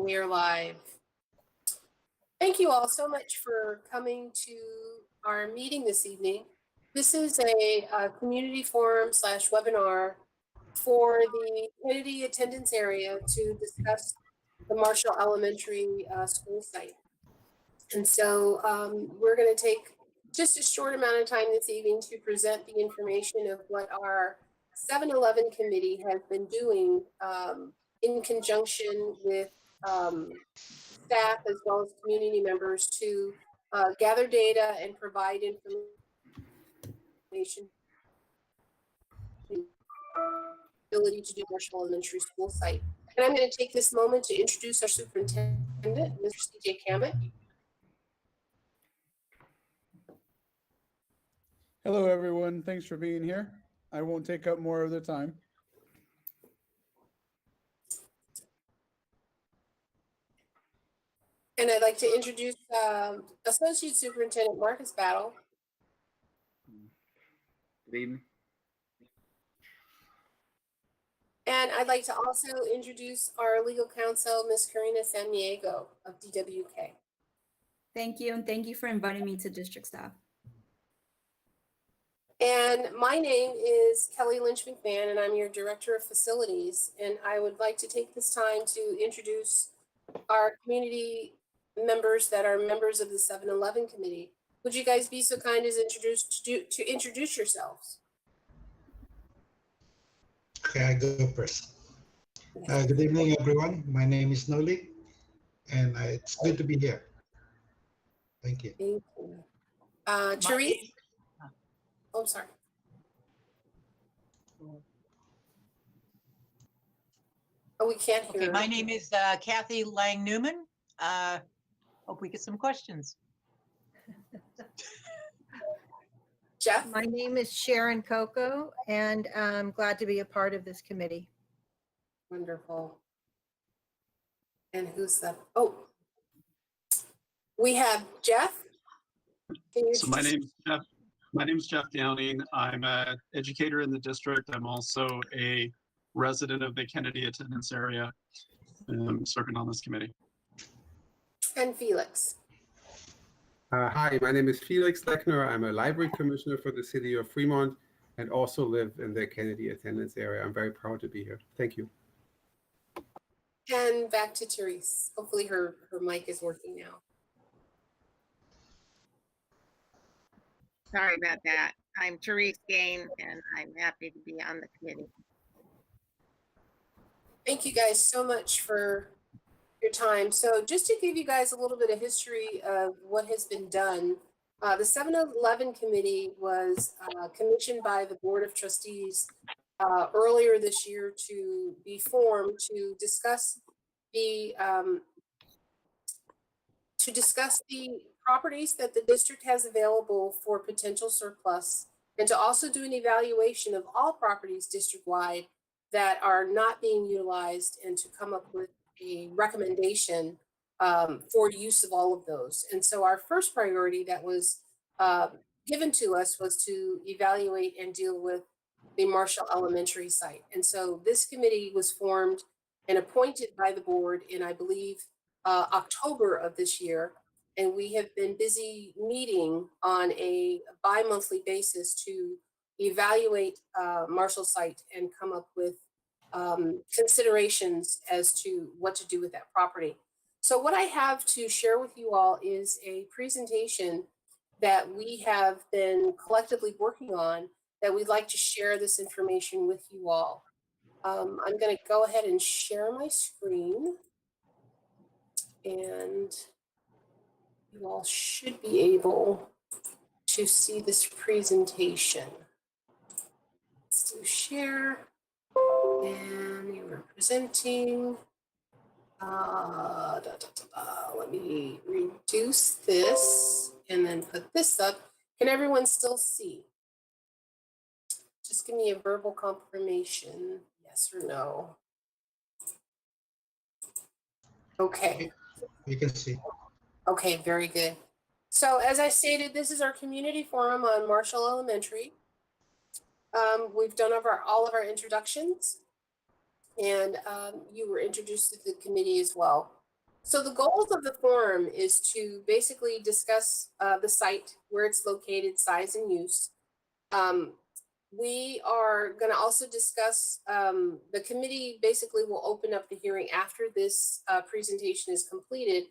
we are live. Thank you all so much for coming to our meeting this evening. This is a community forum / webinar for the Kennedy attendance area to discuss the Marshall Elementary school site. And so we're going to take just a short amount of time this evening to present the information of what our 7-Eleven committee has been doing in conjunction with staff as well as community members to gather data and provide information, ability to do Marshall Elementary School site. And I'm going to take this moment to introduce our superintendent, Mr. C.J. Kammett. Hello, everyone. Thanks for being here. I won't take up more of the time. And I'd like to introduce Associate Superintendent Marcus Battle. Good evening. And I'd like to also introduce our legal counsel, Ms. Karina Sandiego of DWK. Thank you, and thank you for inviting me to district staff. And my name is Kelly Lynch McMahon, and I'm your Director of Facilities. And I would like to take this time to introduce our community members that are members of the 7-Eleven committee. Would you guys be so kind as to introduce yourselves? Okay, I go first. Good evening, everyone. My name is Noli, and it's good to be here. Thank you. Thank you. Therese? Oh, sorry. Oh, we can't hear. Okay, my name is Kathy Lang Newman. Hope we get some questions. Jeff? My name is Sharon Coco, and I'm glad to be a part of this committee. Wonderful. And who's that? Oh, we have Jeff. So my name's Jeff Downing. I'm an educator in the district. I'm also a resident of the Kennedy attendance area, serving on this committee. And Felix. Hi, my name is Felix Lechner. I'm a library commissioner for the city of Fremont and also live in the Kennedy attendance area. I'm very proud to be here. Thank you. And back to Therese. Hopefully her mic is working now. Sorry about that. I'm Therese Gain, and I'm happy to be on the committee. Thank you guys so much for your time. So just to give you guys a little bit of history of what has been done, the 7-Eleven committee was commissioned by the Board of Trustees earlier this year to be formed to discuss the properties that the district has available for potential surplus, and to also do an evaluation of all properties district-wide that are not being utilized, and to come up with a recommendation for use of all of those. And so our first priority that was given to us was to evaluate and deal with the Marshall Elementary site. And so this committee was formed and appointed by the board in, I believe, October of this year. And we have been busy meeting on a bi-monthly basis to evaluate Marshall site and come up with considerations as to what to do with that property. So what I have to share with you all is a presentation that we have been collectively working on that we'd like to share this information with you all. I'm going to go ahead and share my screen, and you all should be able to see this presentation. Let's do share, and you're presenting. Let me reduce this and then put this up. Can everyone still see? Just give me a verbal confirmation, yes or no. Okay. You can see. Okay, very good. So as I stated, this is our community forum on Marshall Elementary. We've done all of our introductions, and you were introduced to the committee as well. So the goals of the forum is to basically discuss the site, where it's located, size and use. We are going to also discuss, the committee basically will open up the hearing after this presentation is completed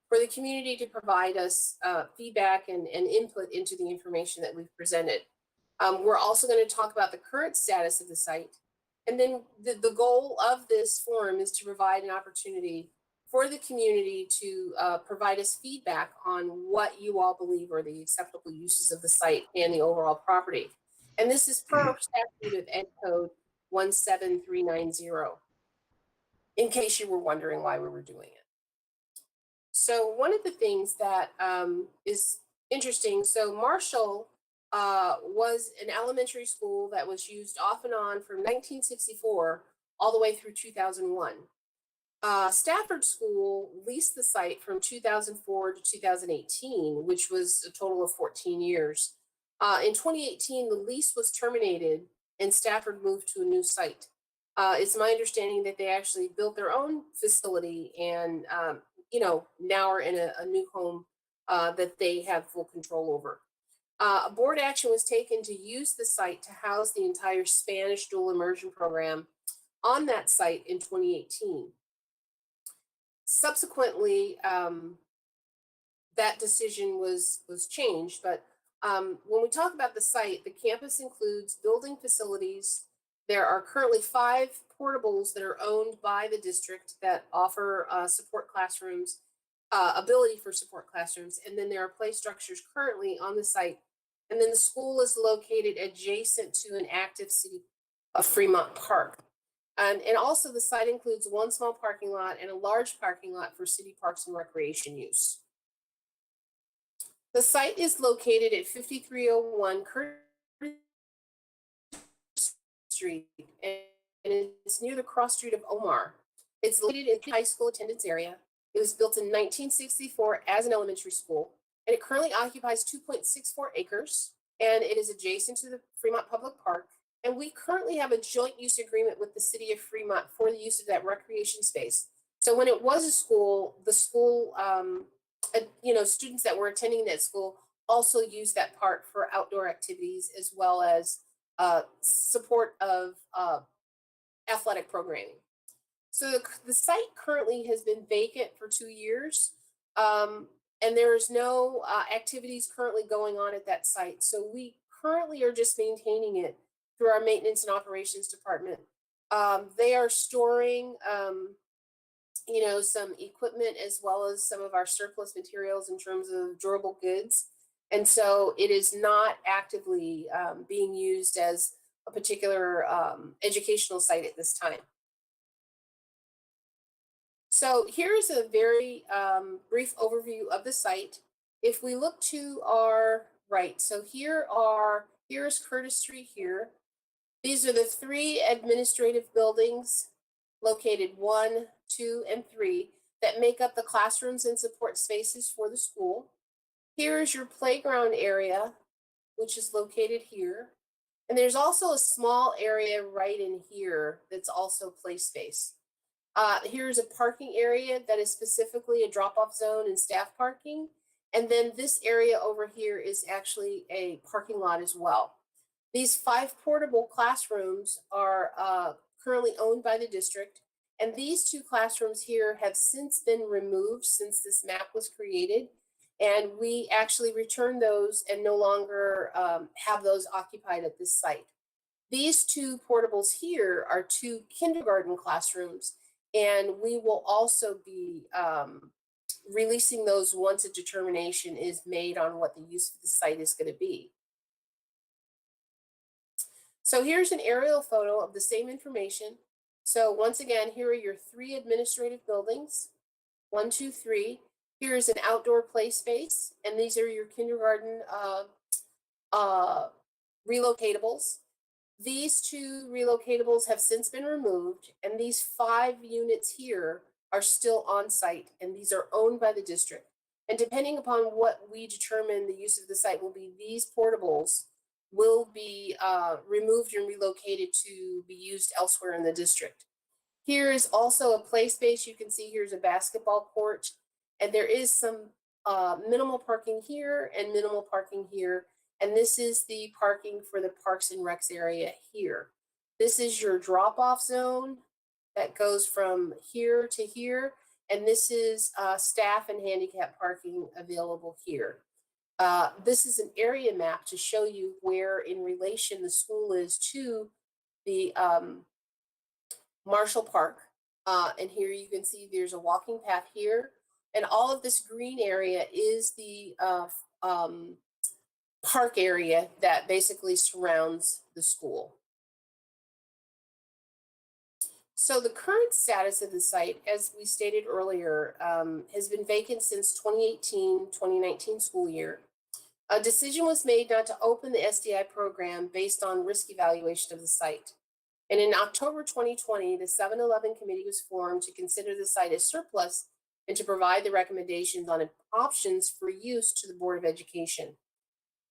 for the community to provide us feedback and input into the information that we've presented. We're also going to talk about the current status of the site. And then the goal of this forum is to provide an opportunity for the community to provide us feedback on what you all believe are the acceptable uses of the site and the overall property. And this is per statute of Ed Code 17390, in case you were wondering why we were doing it. So one of the things that is interesting, so Marshall was an elementary school that was used off and on from 1964 all the way through 2001. Stafford School leased the site from 2004 to 2018, which was a total of 14 years. In 2018, the lease was terminated and Stafford moved to a new site. It's my understanding that they actually built their own facility and, now are in a new home that they have full control over. A board action was taken to use the site to house the entire Spanish dual immersion program on that site in 2018. Subsequently, that decision was changed, but when we talk about the site, the campus includes building facilities. There are currently 5 portables that are owned by the district that offer support classrooms, ability for support classrooms, and then there are play structures currently on the site. And then the school is located adjacent to an active city of Fremont Park. And also the site includes 1 small parking lot and a large parking lot for city parks and recreation use. The site is located at 5301 Curtis Street, and it's near the cross street of Omar. It's located in the high school attendance area. It was built in 1964 as an elementary school, and it currently occupies 2.64 acres, and it is adjacent to the Fremont Public Park. And we currently have a joint use agreement with the city of Fremont for the use of that recreation space. So when it was a school, the school, students that were attending that school also used that park for outdoor activities as well as support of athletic programming. So the site currently has been vacant for 2 years, and there is no activities currently going on at that site. So we currently are just maintaining it through our maintenance and operations department. They are storing, some equipment as well as some of our surplus materials in terms of durable goods. And so it is not actively being used as a particular educational site at this time. So here's a very brief overview of the site. If we look to our right, so here's Curtis Street here. These are the 3 administrative buildings located 1, 2, and 3 that make up the classrooms and support spaces for the school. Here is your playground area, which is located here. And there's also a small area right in here that's also play space. Here's a parking area that is specifically a drop-off zone and staff parking. And then this area over here is actually a parking lot as well. These 5 portable classrooms are currently owned by the district. And these 2 classrooms here have since been removed since this map was created. And we actually returned those and no longer have those occupied at this site. These 2 portables here are 2 kindergarten classrooms. And we will also be releasing those once a determination is made on what the use of the site is going to be. So here's an aerial photo of the same information. So once again, here are your 3 administrative buildings, 1, 2, 3. Here's an outdoor play space, and these are your kindergarten relocatables. These 2 relocatables have since been removed, and these 5 units here are still on site, and these are owned by the district. And depending upon what we determine the use of the site will be, these portables will be removed and relocated to be used elsewhere in the district. Here is also a play space. You can see here's a basketball court, and there is some minimal parking here and minimal parking here. And this is the parking for the Parks and Recs area here. This is your drop-off zone that goes from here to here. And this is staff and handicap parking available here. This is an area map to show you where in relation the school is to the Marshall Park. And here you can see there's a walking path here. And all of this green area is the park area that basically surrounds the school. So the current status of the site, as we stated earlier, has been vacant since 2018-2019 school year. A decision was made not to open the SDI program based on risk evaluation of the site. And in October 2020, the 7-Eleven committee was formed to consider the site as surplus and to provide the recommendations on options for use to the Board of Education.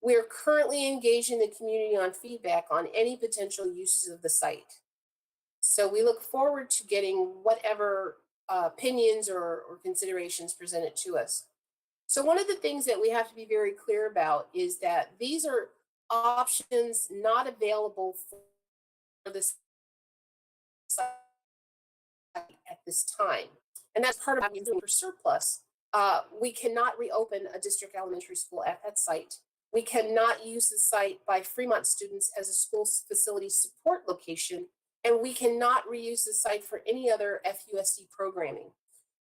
We are currently engaging the community on feedback on any potential uses of the site. So we look forward to getting whatever opinions or considerations presented to us. So one of the things that we have to be very clear about is that these are options not available for this site at this time. And that's part of what we're doing for surplus. We cannot reopen a district elementary school at that site. We cannot use the site by Fremont students as a school facility support location, and we cannot reuse the site for any other FUSD programming.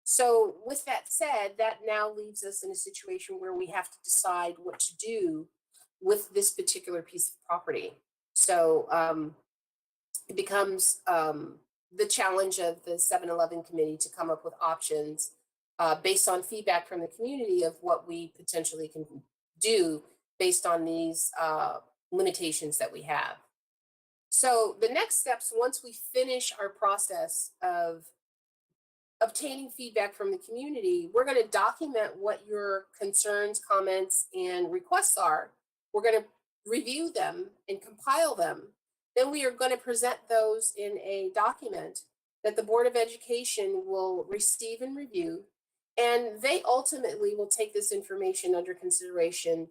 So with that said, that now leaves us in a situation where we have to decide what to do with this particular piece of property. So it becomes the challenge of the 7-Eleven committee to come up with options based on feedback from the community of what we potentially can do based on these limitations that we have. So the next steps, once we finish our process of obtaining feedback from the community, we're going to document what your concerns, comments, and requests are. We're going to review them and compile them. Then we are going to present those in a document that the Board of Education will receive and review. And they ultimately will take this information under consideration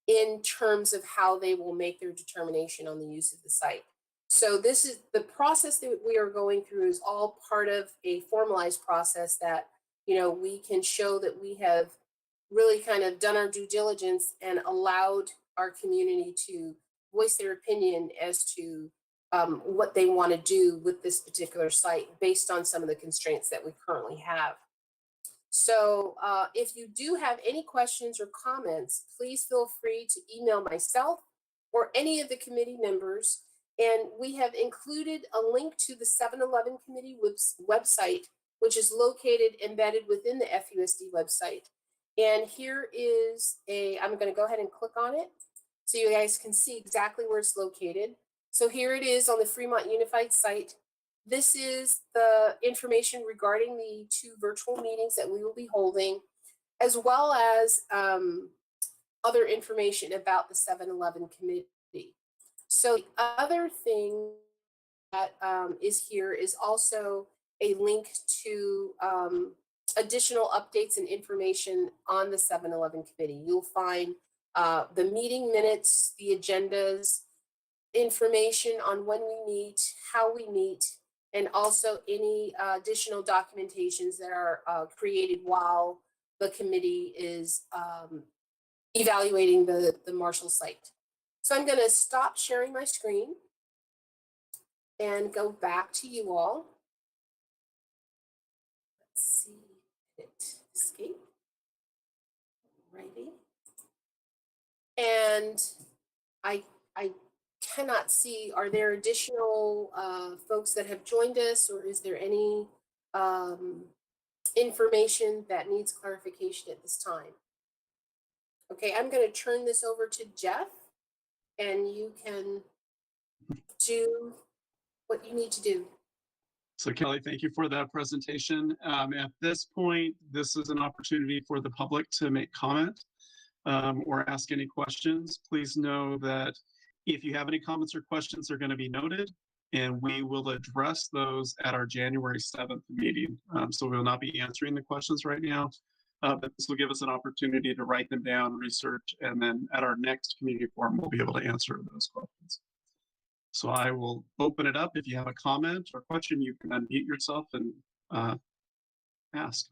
in terms of how they will make their determination on the use of the site. So this is the process that we are going through is all part of a formalized process that, you know, we can show that we have really kind of done our due diligence and allowed our community to voice their opinion as to what they want to do with this particular site based on some of the constraints that we currently have. So if you do have any questions or comments, please feel free to email myself or any of the committee members. And we have included a link to the 7-Eleven committee website, which is located embedded within the FUSD website. And here is I'm going to go ahead and click on it so you guys can see exactly where it's located. So here it is on the Fremont Unified site. This is the information regarding the 2 virtual meetings that we will be holding, as well as other information about the 7-Eleven committee. So the other thing that is here is also a link to additional updates and information on the 7-Eleven committee. You'll find the meeting minutes, the agendas, information on when we meet, how we meet, and also any additional documentations that are created while the committee is evaluating the Marshall site. So I'm going to stop sharing my screen and go back to you all. Let's see, hit escape. Righty. And I cannot see, are there additional folks that have joined us, or is there any information that needs clarification at this time? Okay, I'm going to turn this over to Jeff, and you can do what you need to do. So Kelly, thank you for that presentation. At this point, this is an opportunity for the public to make comment or ask any questions. Please know that if you have any comments or questions, they're going to be noted. and we will address those at our January 7th meeting. So we will not be answering the questions right now, but this will give us an opportunity to write them down, research, and then at our next community forum, we'll be able to answer those questions. So I will open it up. If you have a comment or question, you can unmute yourself and ask.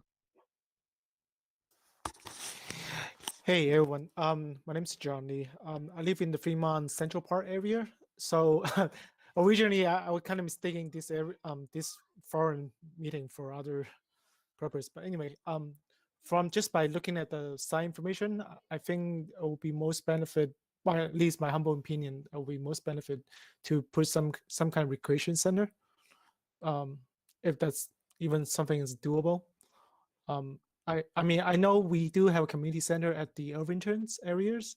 Hey everyone, my name is Johnny. I live in the Fremont Central Park area. So originally I was kind of mistaking this this foreign meeting for other purpose. But anyway, from just by looking at the site information, I think it will be most benefit, well, at least my humble opinion, it will be most benefit to put some kind of recreation center, if that's even something is doable. I mean, I know we do have a community center at the Irvington areas,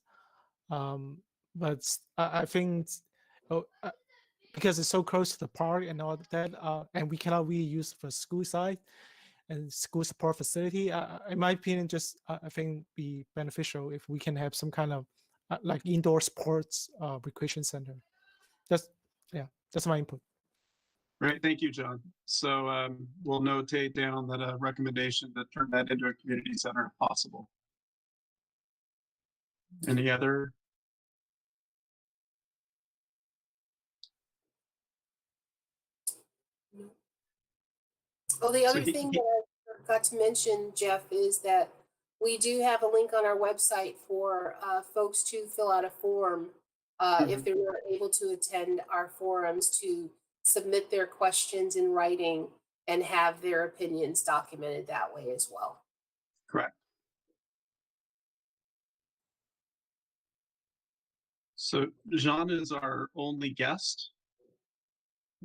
but I think because it's so close to the park and all that, and we cannot really use for school side and school support facility, in my opinion, just I think be beneficial if we can have some kind of like indoor sports recreation center. That's my input. Great, thank you, John. So we'll notate down that a recommendation to turn that into a community center if possible. Any other? Well, the So other thing that I forgot to mention, Jeff, is that we do have a link on our website for folks to fill out a form if they're not able to attend our forums, to submit their questions in writing and have their opinions documented that way as well. Correct. So Jean is our only guest.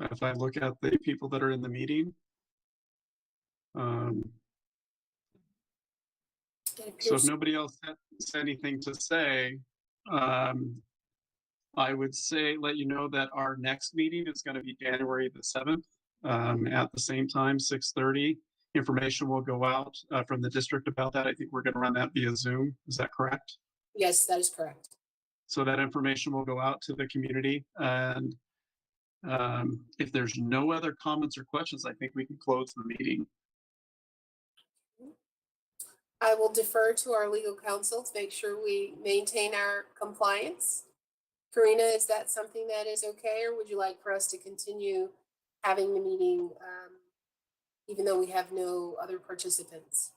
If I look at the people that are in the meeting. So if nobody else has anything to say, I would say, let you know that our next meeting is going to be January the 7th at the same time, 6:30. Information will go out from the district about that. I think we're going to run that via Zoom. Is that correct? Yes, that is correct. So that information will go out to the community. And if there's no other comments or questions, I think we can close the meeting. I will defer to our legal counsel to make sure we maintain our compliance. Karina, is that something that is okay, or would you like for us to continue having the meeting even though we have no other participants?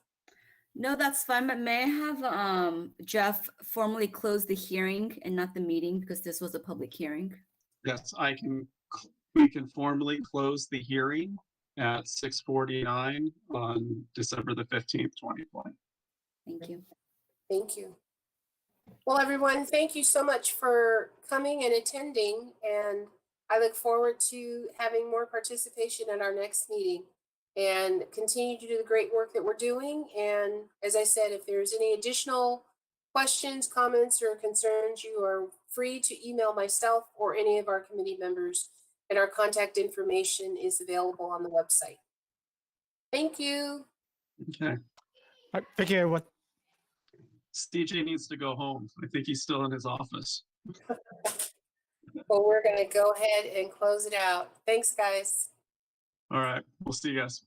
No, that's fine, but may I have Jeff formally close the hearing and not the meeting, because this was a public hearing? Yes, we can formally close the hearing at 6:49 on December the 15th, 2020. Thank you. Thank you. Well, everyone, thank you so much for coming and attending, and I look forward to having more participation at our next meeting and continue to do the great work that we're doing. And as I said, if there's any additional questions, comments, or concerns, you are free to email myself or any of our committee members, and our contact information is available on the website. Thank you. Okay. All right, thank you, everyone. CJ needs to go home. I think he's still in his office. Well, we're going to go ahead and close it out. Thanks, guys. All right, we'll see you guys.